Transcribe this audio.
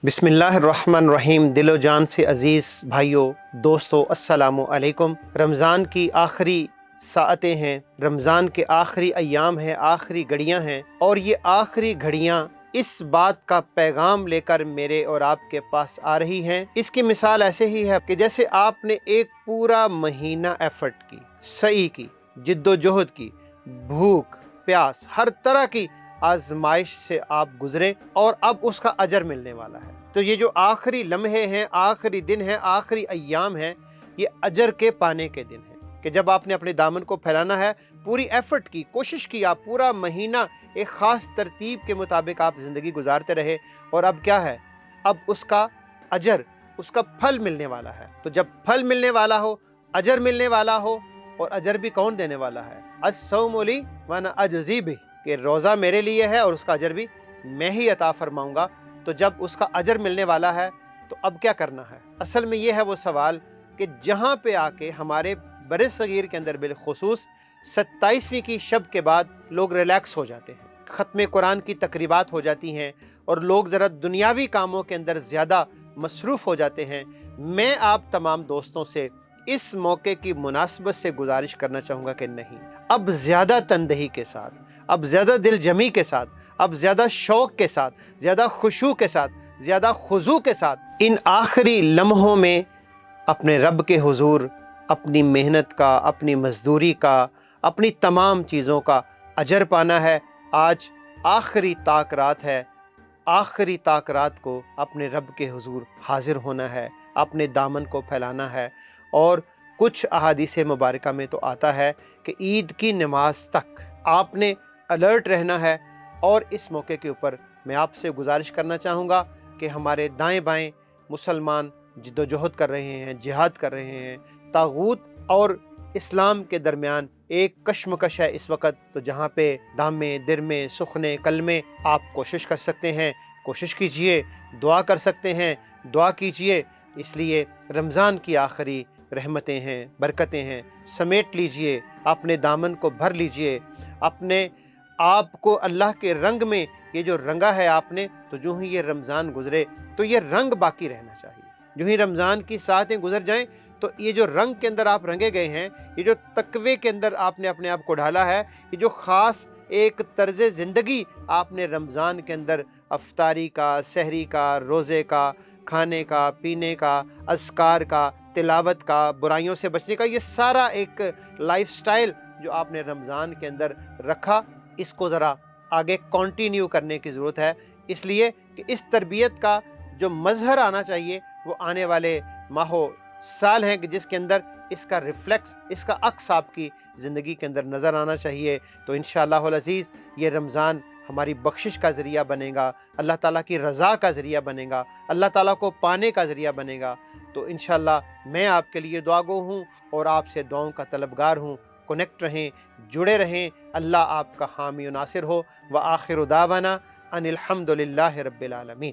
بسم اللہ الرحمن الرحیم۔ دل و جان سے عزیز بھائیوں، دوستو، السلام علیکم۔ رمضان کی آخری ساعتیں ہیں، رمضان کے آخری ایام ہیں، آخری گھڑیاں ہیں، اور یہ آخری گھڑیاں اس بات کا پیغام لے کر میرے اور آپ کے پاس آ رہی ہیں۔ اس کی مثال ایسے ہی ہے کہ جیسے آپ نے ایک پورا مہینہ ایفرٹ کی، سعی کی، جد و جہد کی، بھوک پیاس ہر طرح کی آزمائش سے آپ گزرے اور اب اس کا اجر ملنے والا ہے۔ تو یہ جو آخری لمحے ہیں، آخری دن ہیں، آخری ایام ہیں، یہ اجر کے پانے کے دن ہیں کہ جب آپ نے اپنے دامن کو پھیلانا ہے، پوری ایفرٹ کی، کوشش کی، آپ پورا مہینہ ایک خاص ترتیب کے مطابق آپ زندگی گزارتے رہے، اور اب کیا ہے؟ اب اس کا اجر، اس کا پھل ملنے والا ہے۔ تو جب پھل ملنے والا ہو، اجر ملنے والا ہو، اور اجر بھی کون دینے والا ہے؟ الصوم لی وانا اجزی بہ، کہ روزہ میرے لیے ہے اور اس کا اجر بھی میں ہی عطا فرماؤں گا۔ تو جب اس کا اجر ملنے والا ہے تو اب کیا کرنا ہے؟ اصل میں یہ ہے وہ سوال کہ جہاں پہ آ کے ہمارے بر صغیر کے اندر بالخصوص 27ویں کی شب کے بعد لوگ ریلیکس ہو جاتے ہیں، ختم قرآن کی تقریبات ہو جاتی ہیں، اور لوگ ذرا دنیاوی کاموں کے اندر زیادہ مصروف ہو جاتے ہیں۔ میں آپ تمام دوستوں سے اس موقع کی مناسبت سے گزارش کرنا چاہوں گا کہ نہیں، اب زیادہ تندہی کے ساتھ، اب زیادہ دل جمی کے ساتھ، اب زیادہ شوق کے ساتھ، زیادہ خشوع کے ساتھ، زیادہ خضوع کے ساتھ ان آخری لمحوں میں اپنے رب کے حضور اپنی محنت کا، اپنی مزدوری کا، اپنی تمام چیزوں کا اجر پانا ہے۔ آج آخری طاق رات ہے، آخری طاق رات کو اپنے رب کے حضور حاضر ہونا ہے، اپنے دامن کو پھیلانا ہے۔ اور کچھ احادیث مبارکہ میں تو آتا ہے کہ عید کی نماز تک آپ نے الرٹ رہنا ہے۔ اور اس موقع کے اوپر میں آپ سے گزارش کرنا چاہوں گا کہ ہمارے دائیں بائیں مسلمان جد و جہد کر رہے ہیں، جہاد کر رہے ہیں، طاغوت اور اسلام کے درمیان ایک کشمکش ہے اس وقت۔ تو جہاں پہ دامے، درمے، سخنے، کلمے آپ کوشش کر سکتے ہیں، کوشش کیجئے، دعا کر سکتے ہیں، دعا کیجئے۔ اس لیے رمضان کی آخری رحمتیں ہیں، برکتیں ہیں، سمیٹ لیجئے، اپنے دامن کو بھر لیجئے، اپنے آپ کو اللہ کے رنگ میں یہ جو رنگا ہے آپ نے، تو جو ہی یہ رمضان گزرے تو یہ رنگ باقی رہنا چاہیے۔ جو ہی رمضان کی ساعتیں گزر جائیں تو یہ جو رنگ کے اندر آپ رنگے گئے ہیں، یہ جو تقوی کے اندر آپ نے اپنے آپ کو ڈھالا ہے، یہ جو خاص ایک طرز زندگی آپ نے رمضان کے اندر افطاری کا، سحری کا، روزے کا، کھانے کا، پینے کا، اذکار کا، تلاوت کا، برائیوں سے بچنے کا، یہ سارا ایک لائف سٹائل جو آپ نے رمضان کے اندر رکھا، اس کو ذرا آگے کنٹینیو کرنے کی ضرورت ہے۔ اس لیے کہ اس تربیت کا جو مظہر آنا چاہیے وہ آنے والے ماہ و سال ہیں کہ جس کے اندر اس کا ریفلیکس، اس کا عکس آپ کی زندگی کے اندر نظر آنا چاہیے۔ تو انشاءاللہ العزیز یہ رمضان ہماری بخشش کا ذریعہ بنے گا، اللہ تعالیٰ کی رضا کا ذریعہ بنے گا، اللہ تعالیٰ کو پانے کا ذریعہ بنے گا۔ تو انشاءاللہ میں آپ کے لیے دعا گو ہوں اور آپ سے دعاؤں کا طلبگار ہوں۔ کنیکٹ رہیں، جڑے رہیں، اللہ آپ کا حامی و ناصر ہو۔ وآخر دعوانا ان الحمد للہ رب العالمین۔